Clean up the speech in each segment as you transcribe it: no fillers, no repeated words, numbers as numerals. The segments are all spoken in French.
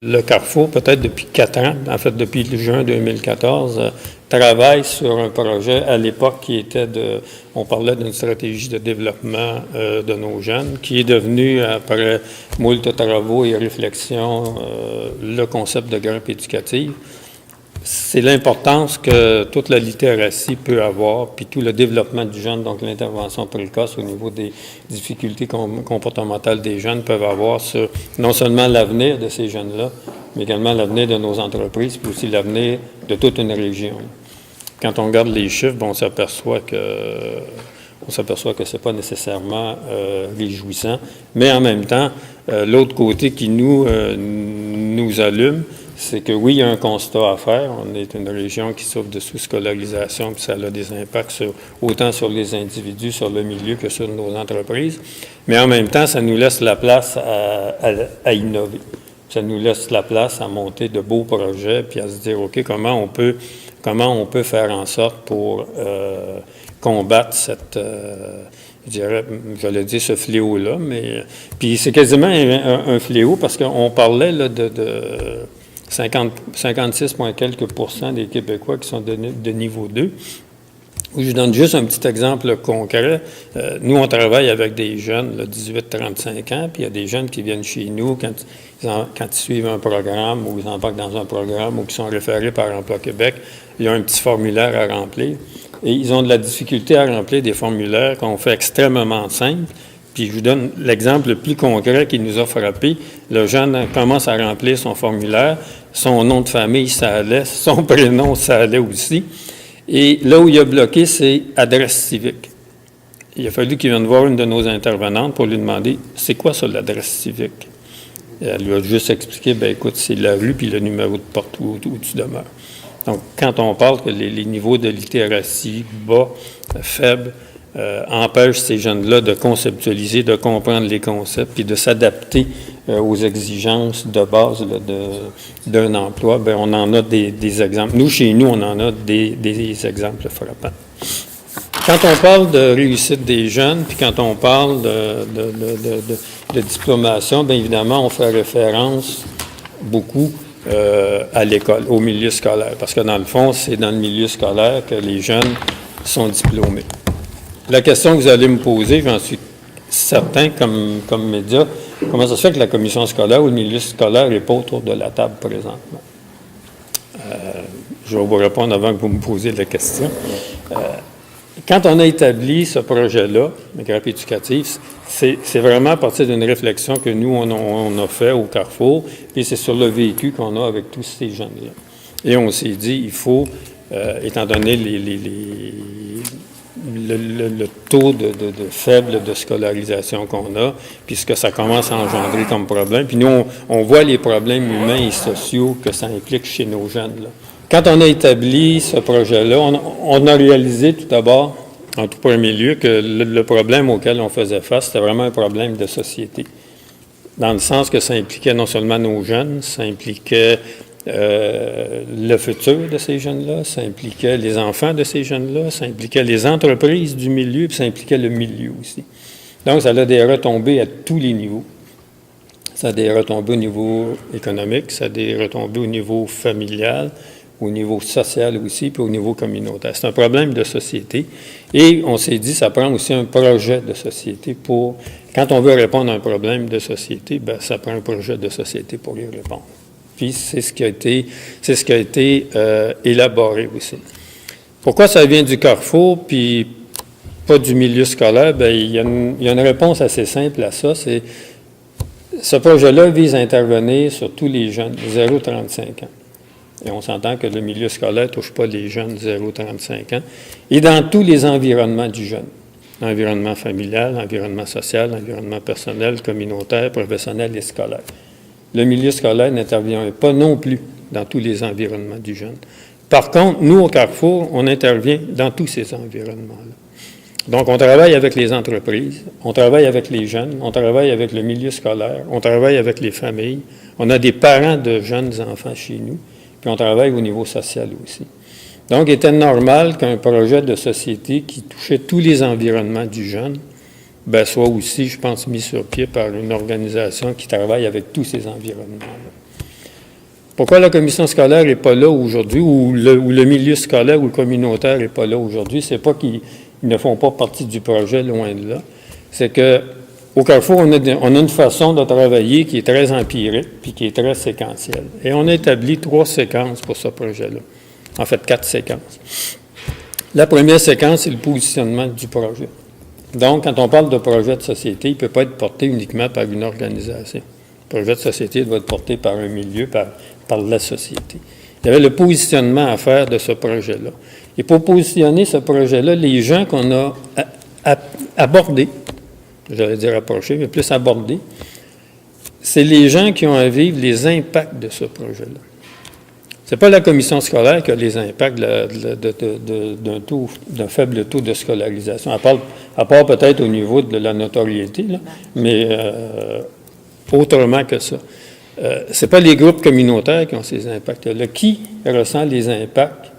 Le Carrefour, peut-être depuis 4 ans, en fait depuis juin 2014, travaille sur un projet à l'époque qui était on parlait d'une stratégie de développement de nos jeunes, qui est devenu, après moult travaux et réflexions, le concept de grimpe éducative. C'est l'importance que toute la littératie peut avoir, puis tout le développement du jeune, donc l'intervention précoce au niveau des difficultés comportementales des jeunes peuvent avoir sur non seulement l'avenir de ces jeunes-là, mais également l'avenir de nos entreprises, puis aussi l'avenir de toute une région. Quand on regarde les chiffres, on s'aperçoit que ce n'est pas nécessairement réjouissant, mais en même temps, l'autre côté qui nous allume, c'est que oui, il y a un constat à faire. On est une région qui souffre de sous-scolarisation, puis ça a des impacts autant sur les individus, sur le milieu que sur nos entreprises. Mais en même temps, ça nous laisse la place à innover. Ça nous laisse la place à monter de beaux projets, puis à se dire, OK, comment on peut faire en sorte pour combattre cette... j'allais dire ce fléau-là, mais... Puis c'est quasiment un fléau, parce qu'on parlait là, de 56 quelques % des Québécois qui sont de niveau 2. Je donne juste un petit exemple concret. Nous, on travaille avec des jeunes, 18-35 ans, puis il y a des jeunes qui viennent chez nous quand ils suivent un programme ou ils embarquent dans un programme ou qui sont référés par Emploi Québec. Il y a un petit formulaire à remplir. Et ils ont de la difficulté à remplir des formulaires qu'on fait extrêmement simples. Puis je vous donne l'exemple le plus concret qui nous a frappé. Le jeune commence à remplir son formulaire. Son nom de famille, ça allait. Son prénom, ça allait aussi. Et là où il a bloqué, c'est adresse civique. Il a fallu qu'il vienne voir une de nos intervenantes pour lui demander « C'est quoi ça, l'adresse civique? » Elle lui a juste expliqué « Bien, écoute, c'est la rue puis le numéro de porte où tu demeures. » Donc, quand on parle que les niveaux de littératie bas, faibles, empêche ces jeunes-là de conceptualiser, de comprendre les concepts, puis de s'adapter aux exigences de base là, d'un emploi, bien, on en a des exemples. Nous, chez nous, on en a des exemples frappants. Quand on parle de réussite des jeunes, puis quand on parle de diplomation, bien évidemment, on fait référence beaucoup à l'école, au milieu scolaire, parce que dans le fond, c'est dans le milieu scolaire que les jeunes sont diplômés. La question que vous allez me poser, j'en suis certain comme média, comment ça se fait que la commission scolaire ou le milieu scolaire n'est pas autour de la table présentement? Je vais vous répondre avant que vous me posiez la question. Quand on a établi ce projet-là, la grimpe éducative, c'est vraiment à partir d'une réflexion que nous, on a fait au Carrefour, et c'est sur le vécu qu'on a avec tous ces jeunes-là. Et on s'est dit, il faut, étant donné le taux de faible de scolarisation qu'on a, puis ce que ça commence à engendrer comme problème. Puis nous, on voit les problèmes humains et sociaux que ça implique chez nos jeunes, là. Quand on a établi ce projet-là, on a réalisé tout d'abord, en tout premier lieu, que le problème auquel on faisait face, c'était vraiment un problème de société. Dans le sens que ça impliquait non seulement nos jeunes, ça impliquait le futur de ces jeunes-là, ça impliquait les enfants de ces jeunes-là, ça impliquait les entreprises du milieu, puis ça impliquait le milieu aussi. Donc, ça a des retombées à tous les niveaux. Ça a des retombées au niveau économique, ça a des retombées au niveau familial, au niveau social aussi, puis au niveau communautaire. C'est un problème de société. Et on s'est dit, ça prend aussi un projet de société pour... Quand on veut répondre à un problème de société, bien, ça prend un projet de société pour y répondre. Puis c'est ce qui a été élaboré aussi. Pourquoi ça vient du Carrefour, puis pas du milieu scolaire? Bien, il y a une réponse assez simple à ça. C'est ce projet-là vise à intervenir sur tous les jeunes, 0-35 ans. Et on s'entend que le milieu scolaire ne touche pas les jeunes 0-35 ans. Et dans tous les environnements du jeune. Environnement familial, environnement social, environnement personnel, communautaire, professionnel et scolaire. Le milieu scolaire n'intervient pas non plus dans tous les environnements du jeune. Par contre, nous, au Carrefour, on intervient dans tous ces environnements-là. Donc, on travaille avec les entreprises, on travaille avec les jeunes, on travaille avec le milieu scolaire, on travaille avec les familles. On a des parents de jeunes enfants chez nous, puis on travaille au niveau social aussi. Donc, il était normal qu'un projet de société qui touchait tous les environnements du jeune, bien, soit aussi, je pense, mis sur pied par une organisation qui travaille avec tous ces environnements-là. Pourquoi la commission scolaire n'est pas là aujourd'hui, ou le milieu scolaire ou communautaire n'est pas là aujourd'hui? C'est pas qu'ils ne font pas partie du projet, loin de là. C'est que au Carrefour, on a une façon de travailler qui est très empirique puis qui est très séquentielle. Et on a établi 3 séquences pour ce projet-là. En fait, 4 séquences. La première séquence, c'est le positionnement du projet. Donc, quand on parle de projet de société, il ne peut pas être porté uniquement par une organisation. Le projet de société doit être porté par un milieu, par la société. Il y avait le positionnement à faire de ce projet-là. Et pour positionner ce projet-là, les gens qu'on a abordés, j'allais dire approchés, mais plus abordés, c'est les gens qui ont à vivre les impacts de ce projet-là. Ce n'est pas la commission scolaire qui a les impacts d'un faible taux de scolarisation, à part peut-être au niveau de la notoriété, là, mais autrement que ça. Ce n'est pas les groupes communautaires qui ont ces impacts-là. Qui ressent les impacts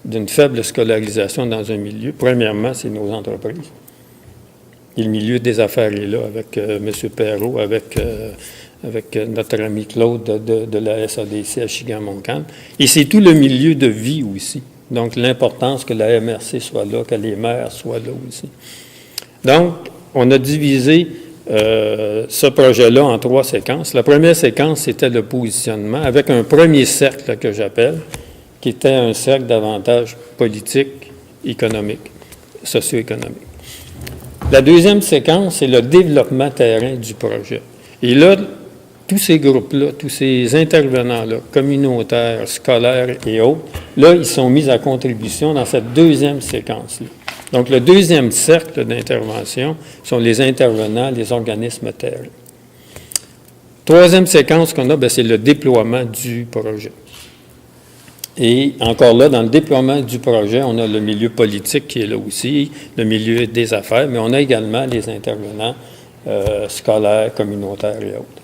d'une faible scolarisation dans un milieu? Premièrement, c'est nos entreprises. Et le milieu des affaires est là, avec M. Perrault, avec notre ami Claude de la SADC à Chigan-Montcalm. Et c'est tout le milieu de vie aussi. Donc, l'importance que la MRC soit là, que les maires soient là aussi. Donc, on a divisé ce projet-là en 3 séquences. La première séquence, c'était le positionnement, avec un premier cercle que j'appelle, qui était un cercle d'avantages politiques, économiques, socio-économiques. La deuxième séquence, c'est le développement terrain du projet. Et là, tous ces groupes-là, tous ces intervenants-là, communautaires, scolaires et autres, là, ils sont mis à contribution dans cette deuxième séquence-là. Donc, le deuxième cercle d'intervention sont les intervenants, les organismes terrain. Troisième séquence qu'on a, c'est le déploiement du projet. Et encore là, dans le déploiement du projet, on a le milieu politique qui est là aussi, le milieu des affaires, mais on a également les intervenants scolaires, communautaires et autres.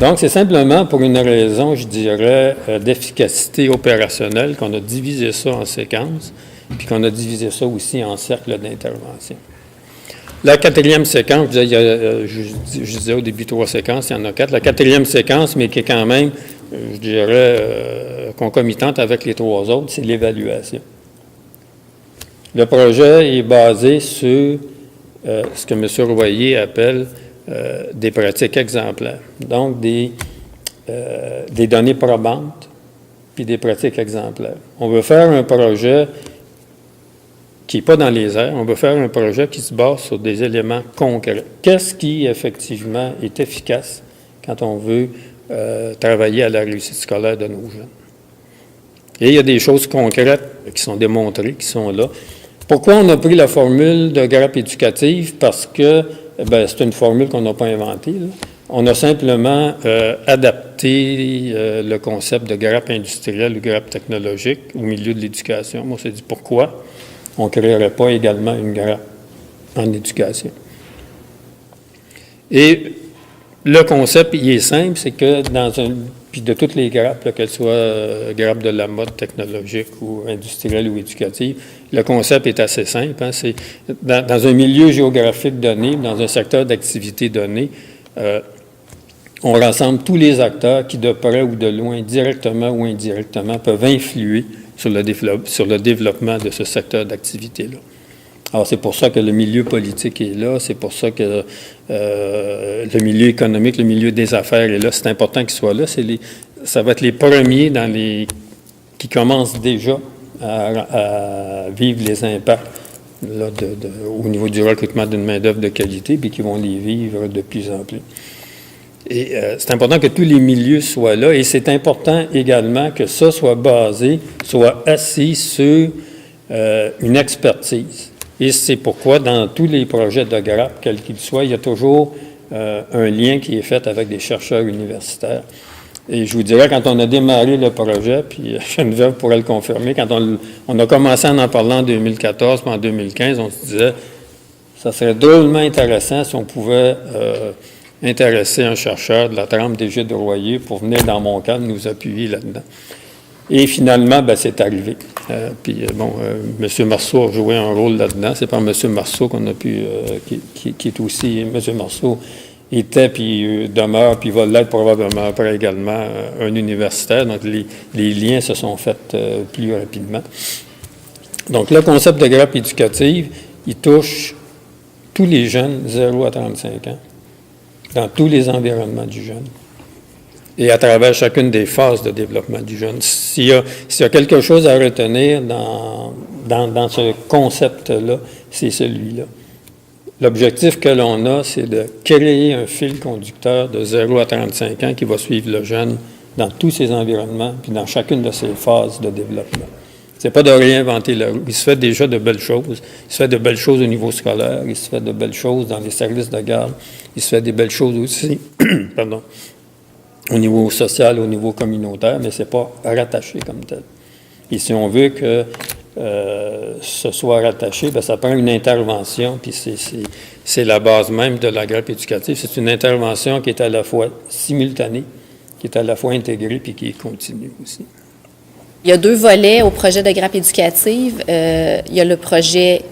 Donc, c'est simplement pour une raison, je dirais, d'efficacité opérationnelle qu'on a divisé ça en séquences, puis qu'on a divisé ça aussi en cercles d'intervention. La quatrième séquence, je disais au début 3 séquences, il y en a 4. La quatrième séquence, mais qui est quand même, je dirais, concomitante avec les 3 autres, c'est l'évaluation. Le projet est basé sur ce que M. Royer appelle des pratiques exemplaires. Donc, des données probantes, puis des pratiques exemplaires. On veut faire un projet qui n'est pas dans les airs, on veut faire un projet qui se base sur des éléments concrets. Qu'est-ce qui, effectivement, est efficace quand on veut travailler à la réussite scolaire de nos jeunes? Et il y a des choses concrètes qui sont démontrées, qui sont là. Pourquoi on a pris la formule de grappe éducative? Parce que c'est une formule qu'on n'a pas inventée, là. On a simplement adapté le concept de grappe industrielle ou grappe technologique au milieu de l'éducation. Moi, on s'est dit pourquoi on ne créerait pas également une grappe en éducation. Et le concept, il est simple, c'est que puis de toutes les grappes, là, qu'elles soient grappes de la mode technologique ou industrielle ou éducative, le concept est assez simple. Hein, c'est dans un milieu géographique donné, dans un secteur d'activité donné, on rassemble tous les acteurs qui, de près ou de loin, directement ou indirectement, peuvent influer sur le développement de ce secteur d'activité-là. Alors, c'est pour ça que le milieu politique est là, c'est pour ça que le milieu économique, le milieu des affaires est là. C'est important qu'ils soient là. Ça va être les premiers qui commencent déjà à vivre les impacts là, au niveau du recrutement d'une main-d'œuvre de qualité, puis qui vont les vivre de plus en plus. Et c'est important que tous les milieux soient là, et c'est important également que ça soit assis sur une expertise. Et c'est pourquoi, dans tous les projets de grappe, quels qu'ils soient, il y a toujours un lien qui est fait avec des chercheurs universitaires. Et je vous dirais, quand on a démarré le projet, puis Geneviève pourrait le confirmer, quand on a commencé à en parler en 2014 puis en 2015, on se disait, ça serait drôlement intéressant si on pouvait intéresser un chercheur de la trempe des Gilles de Royer pour venir dans mon cadre nous appuyer là-dedans. Et finalement, c'est arrivé. M. Marceau a joué un rôle là-dedans. C'est par M. Marceau qu'on a pu, qui est aussi, M. Marceau était, puis demeure, puis va l'être probablement après également un universitaire. Donc, les liens se sont faits plus rapidement. Donc, le concept de grappe éducative, il touche tous les jeunes 0 à 35 ans, dans tous les environnements du jeune, et à travers chacune des phases de développement du jeune. S'il y a quelque chose à retenir dans ce concept-là, c'est celui-là. L'objectif que l'on a, c'est de créer un fil conducteur de 0 à 35 ans qui va suivre le jeune dans tous ses environnements, puis dans chacune de ses phases de développement. C'est pas de réinventer la roue. Il se fait déjà de belles choses. Il se fait de belles choses au niveau scolaire, il se fait de belles choses dans les services de garde, il se fait des belles choses aussi, pardon, au niveau social, au niveau communautaire, mais c'est pas rattaché comme tel. Et si on veut que ce soit rattaché, bien, ça prend une intervention, puis c'est la base même de la grappe éducative. C'est une intervention qui est à la fois simultanée, qui est à la fois intégrée, puis qui est continue aussi. Il y a 2 volets au projet de grappe éducative. Il y a le projet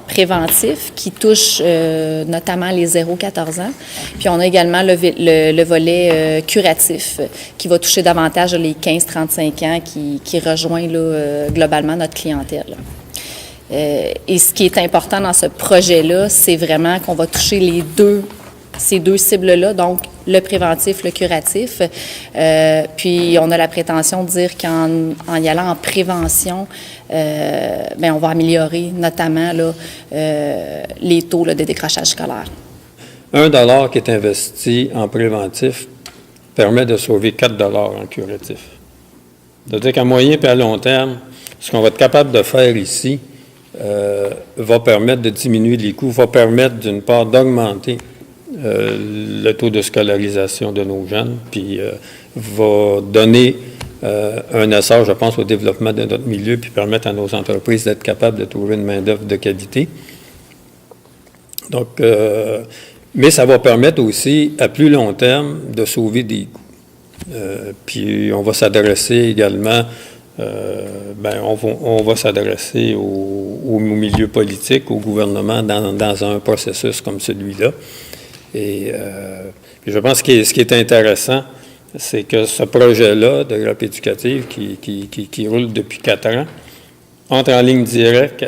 préventif qui touche notamment les 0-14 ans. Puis on a également le volet curatif qui va toucher davantage les 15-35 ans qui rejoint là, globalement notre clientèle. Et ce qui est important dans ce projet-là, c'est vraiment qu'on va toucher ces deux cibles-là, donc le préventif, le curatif. Puis on a la prétention de dire qu'en y allant en prévention, bien, on va améliorer notamment là, les taux là, de décrochage scolaire. $1 qui est investi en préventif permet de sauver $4 en curatif. C'est-à-dire qu'à moyen et à long terme, ce qu'on va être capable de faire ici va permettre de diminuer les coûts, va permettre d'une part d'augmenter le taux de scolarisation de nos jeunes, puis va donner un essor, je pense, au développement de notre milieu, puis permettre à nos entreprises d'être capables de trouver une main-d'œuvre de qualité. Donc, mais ça va permettre aussi, à plus long terme, de sauver des coûts. Puis on va s'adresser également, on va s'adresser au milieu politique, au gouvernement, dans un processus comme celui-là. Et je pense que ce qui est intéressant, c'est que ce projet-là de grappe éducative qui roule depuis 4 ans entre en ligne directe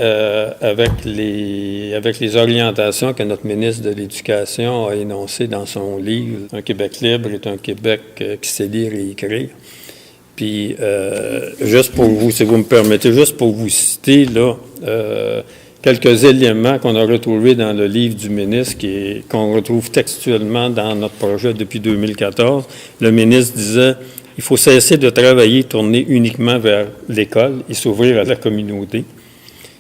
avec les orientations que notre ministre de l'Éducation a énoncées dans son livre « Un Québec libre est un Québec qui sait lire et écrire ». Puis, juste pour vous, si vous me permettez, juste pour vous citer, là, quelques éléments qu'on a retrouvés dans le livre du ministre, qu'on retrouve textuellement dans notre projet depuis 2014. Le ministre disait « Il faut cesser de travailler tourné uniquement vers l'école et s'ouvrir à la communauté.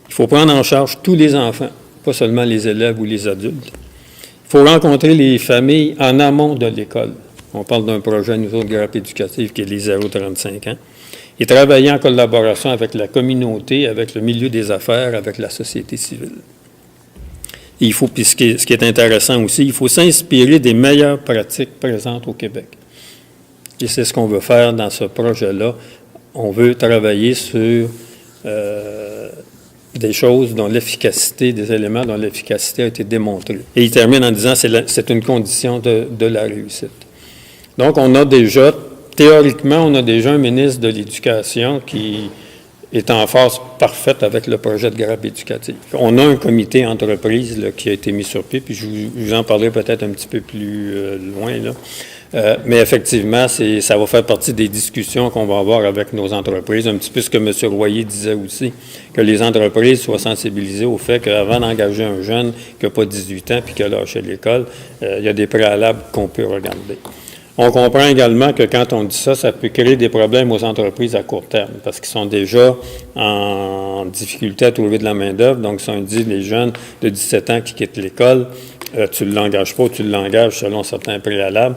Il faut prendre en charge tous les enfants, pas seulement les élèves ou les adultes. Il faut rencontrer les familles en amont de l'école. » On parle d'un projet, nous autres, grappe éducative, qui est les 0-35 ans. Et travailler en collaboration avec la communauté, avec le milieu des affaires, avec la société civile. Et il faut, puis ce qui est intéressant aussi, il faut s'inspirer des meilleures pratiques présentes au Québec. Et c'est ce qu'on veut faire dans ce projet-là. On veut travailler sur des choses dont l'efficacité, des éléments dont l'efficacité a été démontrée. Et il termine en disant que c'est une condition de la réussite. Donc, on a déjà... Théoriquement, on a déjà un ministre de l'Éducation qui est en phase parfaite avec le projet de grappe éducative. On a un comité entreprise là, qui a été mis sur pied, puis je vous en parlerai peut-être un petit peu plus loin, là. Mais effectivement, ça va faire partie des discussions qu'on va avoir avec nos entreprises, un petit peu ce que M. Royer disait aussi, que les entreprises soient sensibilisées au fait qu'avant d'engager un jeune qui n'a pas 18 ans puis qui a lâché l'école, il y a des préalables qu'on peut regarder. On comprend également que quand on dit ça, ça peut créer des problèmes aux entreprises à court terme parce qu'ils sont déjà en difficulté à trouver de la main-d'œuvre. Donc, si on dit les jeunes de 17 ans qui quittent l'école, tu ne l'engages pas ou tu l'engages selon certains préalables.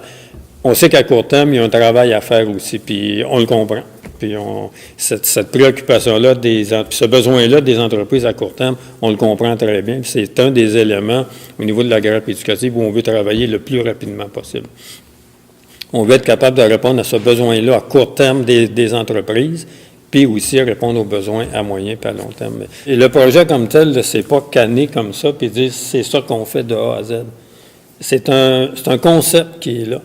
On sait qu'à court terme, il y a un travail à faire aussi, puis on le comprend. Puis cette préoccupation-là, ce besoin-là des entreprises à court terme, on le comprend très bien. C'est un des éléments au niveau de la grappe éducative où on veut travailler le plus rapidement possible. On veut être capable de répondre à ce besoin-là à court terme des entreprises, puis aussi répondre aux besoins à moyen et à long terme. Et le projet comme tel, c'est pas canné comme ça, puis dire c'est ça qu'on fait de A à Z. c'est un concept qui est là.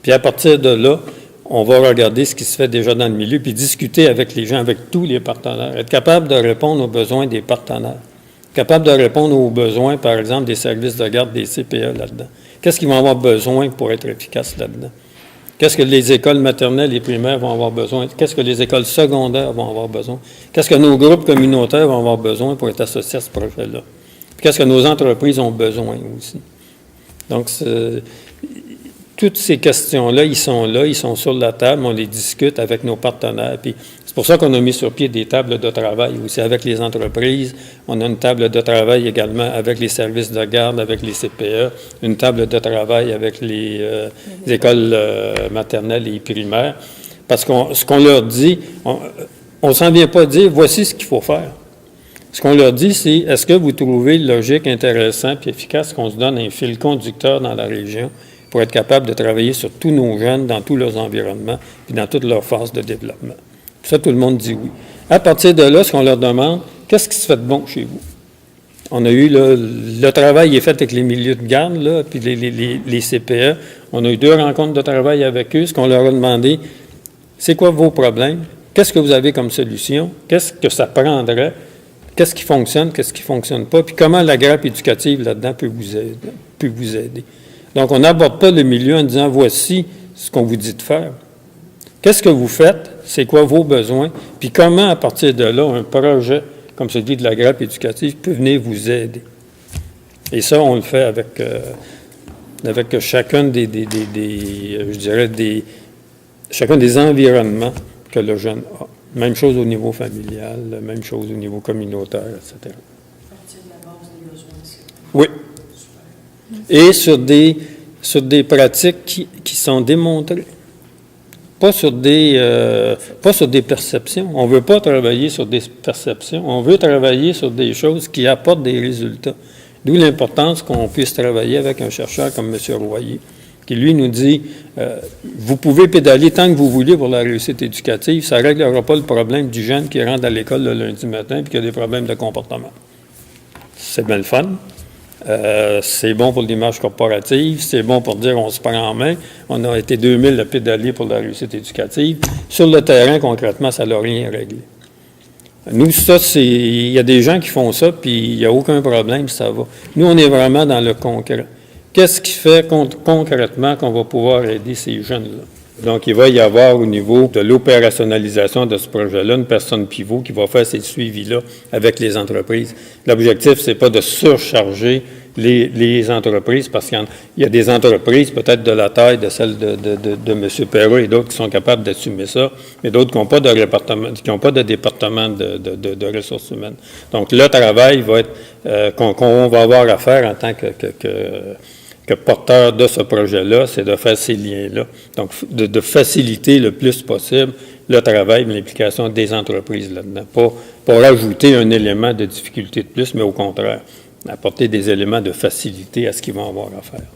Puis à partir de là, on va regarder ce qui se fait déjà dans le milieu, puis discuter avec les gens, avec tous les partenaires, être capable de répondre aux besoins des partenaires, capable de répondre aux besoins, par exemple, des services de garde, des CPE là-dedans. Qu'est-ce qu'ils vont avoir besoin pour être efficaces là-dedans? Qu'est-ce que les écoles maternelles et primaires vont avoir besoin? Qu'est-ce que les écoles secondaires vont avoir besoin? Qu'est-ce que nos groupes communautaires vont avoir besoin pour être associés à ce projet-là? Puis qu'est-ce que nos entreprises ont besoin aussi? Donc, toutes ces questions-là, ils sont sur la table, on les discute avec nos partenaires. Puis c'est pour ça qu'on a mis sur pied des tables de travail aussi avec les entreprises. On a une table de travail également avec les services de garde, avec les CPE, une table de travail avec les écoles maternelles et primaires. Parce que ce qu'on leur dit, on ne s'en vient pas dire, voici ce qu'il faut faire. Ce qu'on leur dit, c'est, est-ce que vous trouvez logique, intéressant et efficace qu'on se donne un fil conducteur dans la région pour être capable de travailler sur tous nos jeunes, dans tous leurs environnements, puis dans toutes leurs phases de développement. Puis ça, tout le monde dit oui. À partir de là, ce qu'on leur demande, qu'est-ce qui se fait de bon chez vous? On a eu, là, le travail est fait avec les milieux de garde, là, puis les CPE. On a eu 2 rencontres de travail avec eux. Ce qu'on leur a demandé, c'est quoi vos problèmes? Qu'est-ce que vous avez comme solution? Qu'est-ce que ça prendrait? Qu'est-ce qui fonctionne? Qu'est-ce qui ne fonctionne pas? Puis comment la grappe éducative là-dedans peut vous aider? Donc, on n'aborde pas le milieu en disant, voici ce qu'on vous dit de faire. Qu'est-ce que vous faites? C'est quoi vos besoins? Puis comment, à partir de là, un projet comme celui de la grappe éducative peut venir vous aider? Et ça, on le fait avec chacun chacun des environnements que le jeune a. Même chose au niveau familial, même chose au niveau communautaire, etc. Partir de la base des besoins aussi. Oui. Et sur des pratiques qui sont démontrées. Pas sur des perceptions. On ne veut pas travailler sur des perceptions. On veut travailler sur des choses qui apportent des résultats. D'où l'importance qu'on puisse travailler avec un chercheur comme M. Royer, qui, lui, nous dit, vous pouvez pédaler tant que vous voulez pour la réussite éducative, ça ne réglera pas le problème du jeune qui rentre à l'école le lundi matin et qui a des problèmes de comportement. C'est bien le fun. C'est bon pour l'image corporative, c'est bon pour dire on se prend en main. On a été 2000 à pédaler pour la réussite éducative. Sur le terrain, concrètement, ça n'a rien réglé. Nous, ça, il y a des gens qui font ça, puis il n'y a aucun problème, ça va. Nous, on est vraiment dans le concret. Qu'est-ce qui fait concrètement qu'on va pouvoir aider ces jeunes-là? Donc, il va y avoir au niveau de l'opérationnalisation de ce projet-là une personne pivot qui va faire ces suivis-là avec les entreprises. L'objectif, c'est pas de surcharger les entreprises parce qu'il y a des entreprises, peut-être de la taille de celle de M. Perrault et d'autres qui sont capables d'assumer ça, mais d'autres qui n'ont pas de département de ressources humaines. Donc, le travail va être qu'on va avoir à faire en tant que porteur de ce projet-là, c'est de faire ces liens-là. Donc, de faciliter le plus possible le travail et l'implication des entreprises là-dedans. Pas pour ajouter un élément de difficulté de plus, mais au contraire, apporter des éléments de facilité à ce qu'ils vont avoir à faire.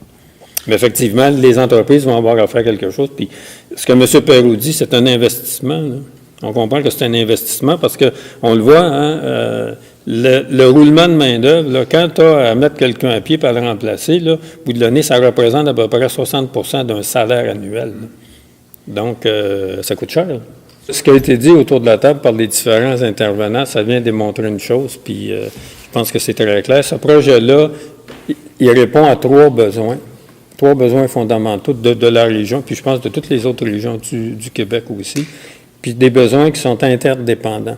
Mais effectivement, les entreprises vont avoir à faire quelque chose. Puis, ce que M. Perrault dit, c'est un investissement, là. On comprend que c'est un investissement parce qu'on le voit, hein, le roulement de main-d'œuvre, quand tu as à mettre quelqu'un à pied et à le remplacer, là, au bout de l'année, ça représente à peu près 60% d'un salaire annuel. Là. Donc, ça coûte cher. Là. Ce qui a été dit autour de la table par les différents intervenants, ça vient démontrer une chose, puis je pense que c'est très clair. Ce projet-là, il répond à 3 besoins. 3 besoins fondamentaux de la région, puis je pense de toutes les autres régions du Québec aussi, puis des besoins qui sont interdépendants.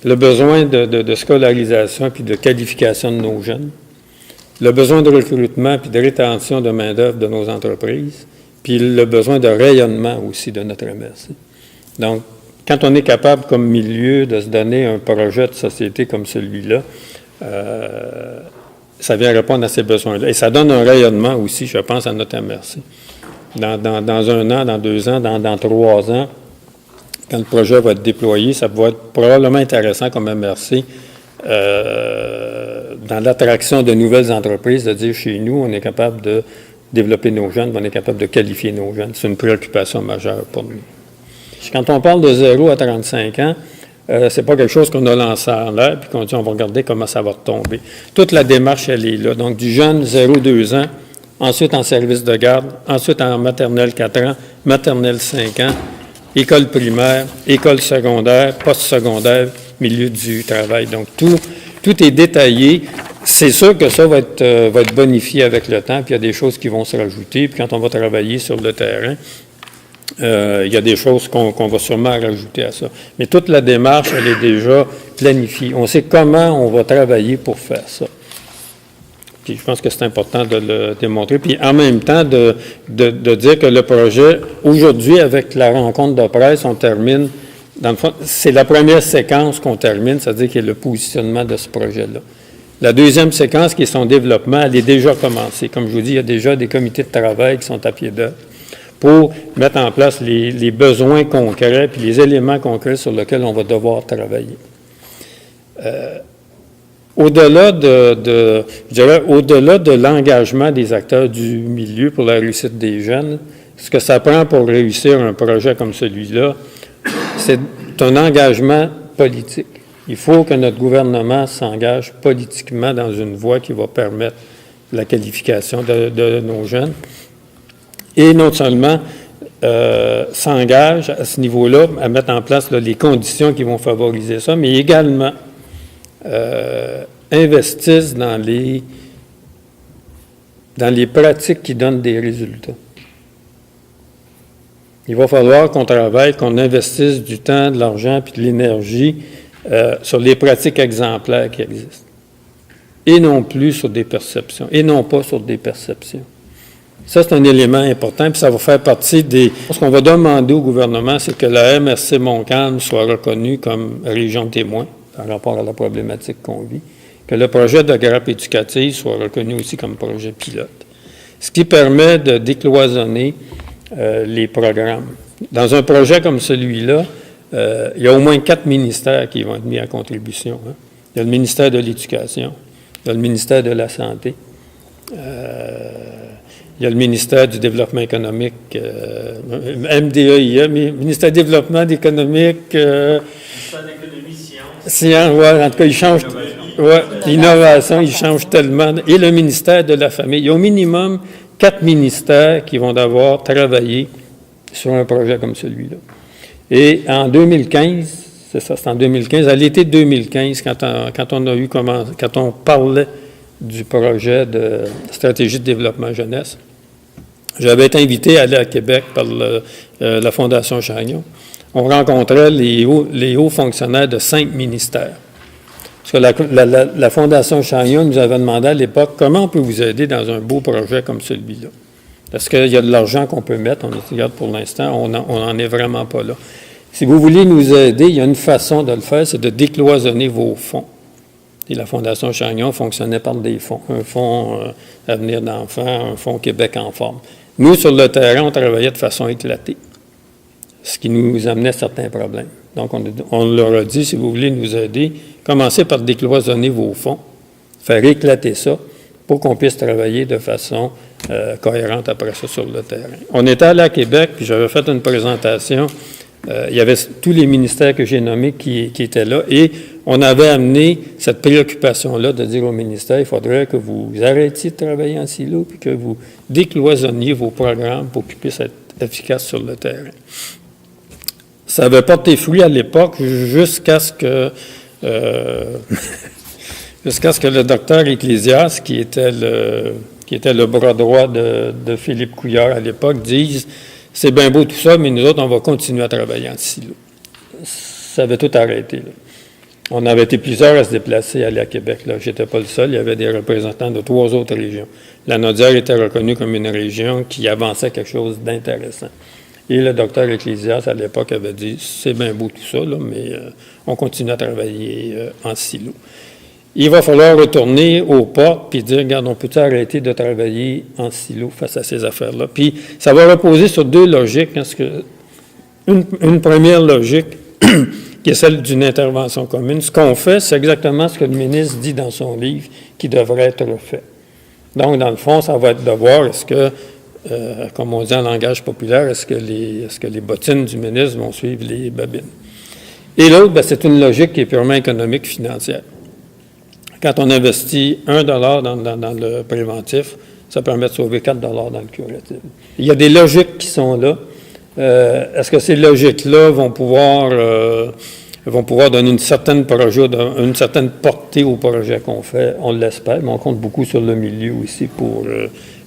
Le besoin de scolarisation puis de qualification de nos jeunes, le besoin de recrutement puis de rétention de main-d'œuvre de nos entreprises, puis le besoin de rayonnement aussi de notre MRC. Donc, quand on est capable, comme milieu, de se donner un projet de société comme celui-là, ça vient répondre à ces besoins-là. Et ça donne un rayonnement aussi, je pense, à notre MRC. Dans 1 an, dans 2 ans, dans 3 ans, quand le projet va être déployé, ça va être probablement intéressant comme MRC dans l'attraction de nouvelles entreprises, de dire chez nous, on est capable de développer nos jeunes, on est capable de qualifier nos jeunes. C'est une préoccupation majeure pour nous. Quand on parle de 0 à 35 ans, c'est pas quelque chose qu'on a lancé en l'air puis qu'on dit on va regarder comment ça va retomber. Toute la démarche, elle est là. Donc, du jeune 0-2 ans ensuite en service de garde, ensuite en maternelle 4 ans, maternelle 5 ans, école primaire, école secondaire, post-secondaire, milieu du travail. Donc, tout est détaillé. C'est sûr que ça va être bonifié avec le temps, puis il y a des choses qui vont se rajouter. Puis quand on va travailler sur le terrain, il y a des choses qu'on va sûrement rajouter à ça. Mais toute la démarche, elle est déjà planifiée. On sait comment on va travailler pour faire ça. Puis je pense que c'est important de le démontrer. Puis en même temps, de dire que le projet, aujourd'hui, avec la rencontre de presse, on termine, dans le fond, c'est la première séquence qu'on termine, c'est-à-dire qu'il y a le positionnement de ce projet-là. La deuxième séquence, qui est son développement, elle est déjà commencée. Comme je vous dis, il y a déjà des comités de travail qui sont à pied d'œuvre pour mettre en place les besoins concrets puis les éléments concrets sur lesquels on va devoir travailler. Au-delà de l'engagement des acteurs du milieu pour la réussite des jeunes, ce que ça prend pour réussir un projet comme celui-là, c'est un engagement politique. Il faut que notre gouvernement s'engage politiquement dans une voie qui va permettre la qualification de nos jeunes. Et non seulement s'engage à ce niveau-là à mettre en place les conditions qui vont favoriser ça, mais également investissent dans les pratiques qui donnent des résultats. Il va falloir qu'on travaille, qu'on investisse du temps, de l'argent puis de l'énergie sur les pratiques exemplaires qui existent. Et non plus sur des perceptions, et non pas sur des perceptions. Ça, c'est un élément important, puis ça va faire partie des... Ce qu'on va demander au gouvernement, c'est que la MRC Montcalm soit reconnue comme région témoin par rapport à la problématique qu'on vit, que le projet de grappe éducative soit reconnu aussi comme projet pilote, ce qui permet de décloisonner les programmes. Dans un projet comme celui-là, il y a au moins 4 ministères qui vont être mis à contribution. Hein. Il y a le ministère de l'Éducation, il y a le ministère de la Santé, il y a le ministère du Développement économique, MDEIE, ministère du Développement économique, ministère d'économie, sciences, ouais, en tout cas, il change, l'innovation, il change tellement, et le ministère de la Famille. Il y a au minimum 4 ministères qui vont devoir travailler sur un projet comme celui-là. Et en 2015, c'est ça, c'est en 2015, à l'été 2015, quand on parlait du projet de stratégie de développement jeunesse, j'avais été invité à aller à Québec par la Fondation Chagnon. On rencontrait les hauts fonctionnaires de 5 ministères. Parce que la Fondation Chagnon nous avait demandé à l'époque comment on peut vous aider dans un beau projet comme celui-là. Parce qu'il y a de l'argent qu'on peut mettre, on regarde pour l'instant, on n'en est vraiment pas là. Si vous voulez nous aider, il y a une façon de le faire, c'est de décloisonner vos fonds. Et la Fondation Chagnon fonctionnait par des fonds. Un fonds Avenir d'enfants, un fonds Québec en forme. Nous, sur le terrain, on travaillait de façon éclatée, ce qui nous amenait certains problèmes. Donc, on leur a dit, si vous voulez nous aider, commencez par décloisonner vos fonds, faire éclater ça, pour qu'on puisse travailler de façon cohérente après ça sur le terrain. On était allé à Québec, puis j'avais fait une présentation. Il y avait tous les ministères que j'ai nommés qui étaient là, et on avait amené cette préoccupation-là de dire au ministère, il faudrait que vous arrêtiez de travailler en silo, puis que vous décloisonniez vos programmes pour qu'ils puissent être efficaces sur le terrain. Ça avait porté fruit à l'époque jusqu'à ce que le docteur Ecclésias, qui était le bras droit de Philippe Couillard à l'époque, dise « C'est bien beau tout ça, mais nous autres, on va continuer à travailler en silo. » Ça avait tout arrêté, là. On avait été plusieurs à se déplacer, à aller à Québec. Je n'étais pas le seul, il y avait des représentants de 3 autres régions. La Naudière était reconnue comme une région qui avançait quelque chose d'intéressant. Et le docteur Ecclésias, à l'époque, avait dit « C'est bien beau tout ça, là, mais on continue à travailler en silo. » Il va falloir retourner aux portes puis dire « Regarde, on peut arrêter de travailler en silo face à ces affaires-là? » Puis ça va reposer sur 2 logiques. Parce que une première logique, qui est celle d'une intervention commune. Ce qu'on fait, c'est exactement ce que le ministre dit dans son livre qui devrait être fait. Donc, dans le fond, ça va être de voir est-ce que, comme on dit en langage populaire, est-ce que les bottines du ministre vont suivre les babines. Et l'autre, c'est une logique qui est purement économique, financière. Quand on investit $1 dans le préventif, ça permet de sauver 4 dans le curatif. Il y a des logiques qui sont là. Est-ce que ces logiques-là vont pouvoir donner une certaine portée au projet qu'on fait? On l'espère, mais on compte beaucoup sur le milieu aussi pour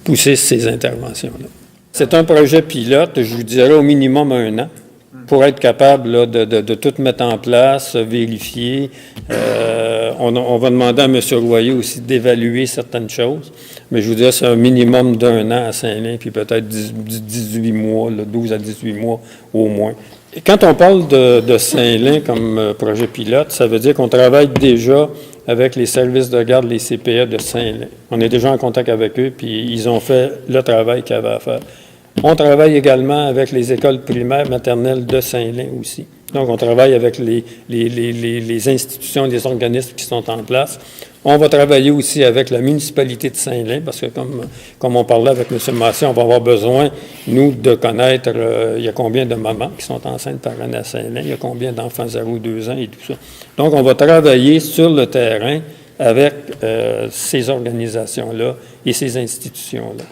pousser ces interventions-là. C'est un projet pilote, je vous dirais au minimum 1 an, pour être capable là, de tout mettre en place, vérifier. On va demander à M. Royer aussi d'évaluer certaines choses, mais je vous dirais c'est un minimum d'1 an à Saint-Lin, puis peut-être 18 mois, là, 12 à 18 mois au moins. Et quand on parle de Saint-Lin comme projet pilote, ça veut dire qu'on travaille déjà avec les services de garde, les CPE de Saint-Lin. On est déjà en contact avec eux, puis ils ont fait le travail qu'ils avaient à faire. On travaille également avec les écoles primaires maternelles de Saint-Lin aussi. Donc, on travaille avec les institutions, les organismes qui sont en place. On va travailler aussi avec la municipalité de Saint-Lin, parce que comme on parlait avec M. Massé, on va avoir besoin, nous, de connaître il y a combien de mamans qui sont enceintes par année à Saint-Lin, il y a combien d'enfants 0-2 ans et tout ça. Donc, on va travailler sur le terrain avec ces organisations-là et ces institutions-là.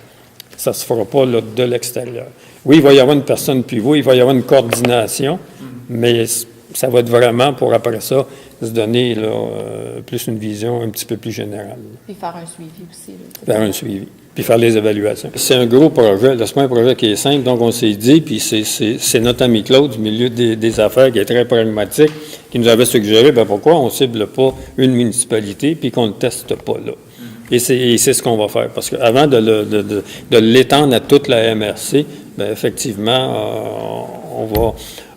Ça ne se fera pas là, de l'extérieur. Oui, il va y avoir une personne pivot, il va y avoir une coordination, mais ça va être vraiment pour, après ça, se donner là, plus une vision un petit peu plus générale. Puis faire un suivi aussi. Faire un suivi, puis faire les évaluations. C'est un gros projet, c'est pas un projet qui est simple, donc on s'est dit, puis c'est notre ami Claude du milieu des affaires qui est très pragmatique, qui nous avait suggéré, bien pourquoi on ne cible pas une municipalité, puis qu'on ne le teste pas là. Et c'est ce qu'on va faire, parce qu'avant de l'étendre à toute la MRC, bien, effectivement,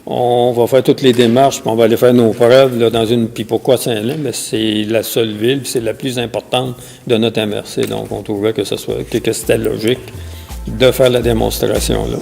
on va faire toutes les démarches, puis on va aller faire nos preuves là, dans une... Puis pourquoi Saint-Lin? Bien, c'est la seule ville, puis c'est la plus importante de notre MRC, donc on trouvait que c'était logique de faire la démonstration là.